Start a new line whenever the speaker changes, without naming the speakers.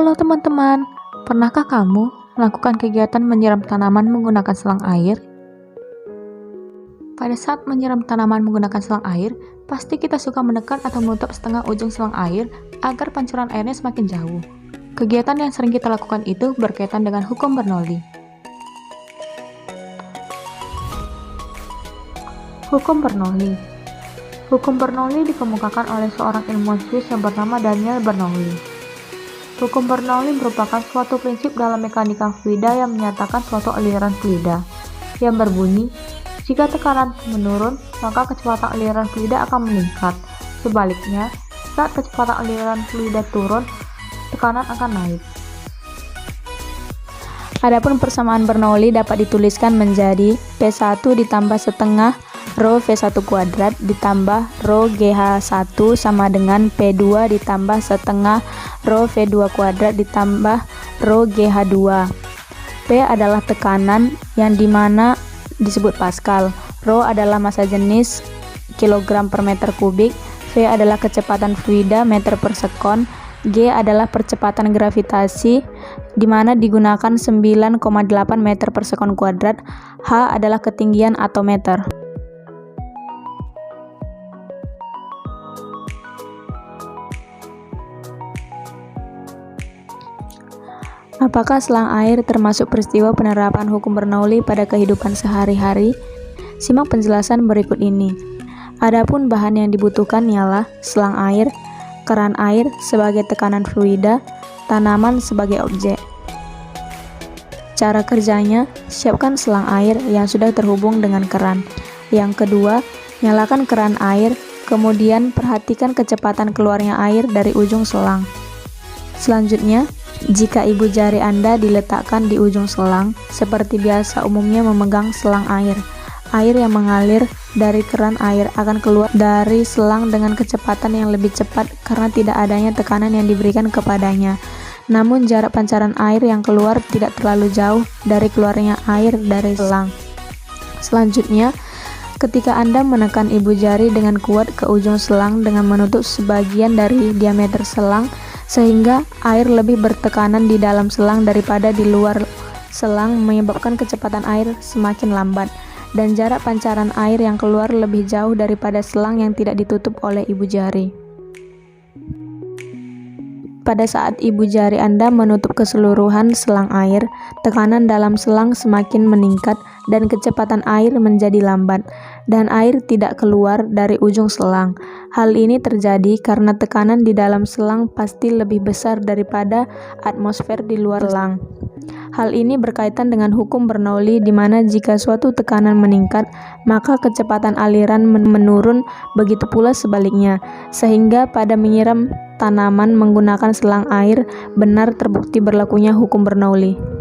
Halo teman-teman, pernahkah kamu melakukan kegiatan menyiram tanaman menggunakan selang air? Pada saat menyiram tanaman menggunakan selang air, pasti kita suka menekan atau menutup setengah ujung selang air agar pancuran airnya semakin jauh. Kegiatan yang sering kita lakukan itu berkaitan dengan hukum Bernoulli. Hukum Bernoulli. Hukum Bernoulli dikemukakan oleh seorang ilmuwan Swiss yang bernama Daniel Bernoulli. Hukum Bernoulli merupakan suatu prinsip dalam mekanika fluida yang menyatakan suatu aliran fluida yang berbunyi, jika tekanan menurun, maka kecepatan aliran fluida akan meningkat. Sebaliknya, saat kecepatan aliran fluida turun, tekanan akan naik.
Adapun persamaan Bernoulli dapat dituliskan menjadi P1 ditambah setengah rho V1 kuadrat ditambah rho GH1 sama dengan P2 ditambah setengah rho V2 kuadrat ditambah rho GH2. P adalah tekanan yang dimana disebut Pascal, rho adalah massa jenis kilogram per meter kubik, V adalah kecepatan fluida meter per sekon, G adalah percepatan gravitasi dimana digunakan 9,8 meter per sekon kuadrat, H adalah ketinggian atau meter. Apakah selang air termasuk peristiwa penerapan hukum Bernoulli pada kehidupan sehari-hari? Simak penjelasan berikut ini. Adapun bahan yang dibutuhkan ialah selang air, keran air sebagai tekanan fluida, tanaman sebagai objek. Cara kerjanya, siapkan selang air yang sudah terhubung dengan keran. Yang kedua, nyalakan keran air, kemudian perhatikan kecepatan keluarnya air dari ujung selang. Selanjutnya, jika ibu jari Anda diletakkan di ujung selang, seperti biasa umumnya memegang selang air, air yang mengalir dari keran air akan keluar dari selang dengan kecepatan yang lebih cepat karena tidak adanya tekanan yang diberikan kepadanya. Namun jarak pancaran air yang keluar tidak terlalu jauh dari keluarnya air dari selang. Selanjutnya, ketika Anda menekan ibu jari dengan kuat ke ujung selang dengan menutup sebagian dari diameter selang, sehingga air lebih bertekanan di dalam selang daripada di luar selang menyebabkan kecepatan air semakin lambat dan jarak pancaran air yang keluar lebih jauh daripada selang yang tidak ditutup oleh ibu jari. Pada saat ibu jari Anda menutup keseluruhan selang air, tekanan dalam selang semakin meningkat dan kecepatan air menjadi lambat, dan air tidak keluar dari ujung selang. Hal ini terjadi karena tekanan di dalam selang pasti lebih besar daripada atmosfer di luar selang. Hal ini berkaitan dengan hukum Bernoulli di mana jika suatu tekanan meningkat, maka kecepatan aliran menurun, begitu pula sebaliknya, sehingga pada menyiram tanaman menggunakan selang air benar terbukti berlakunya hukum Bernoulli.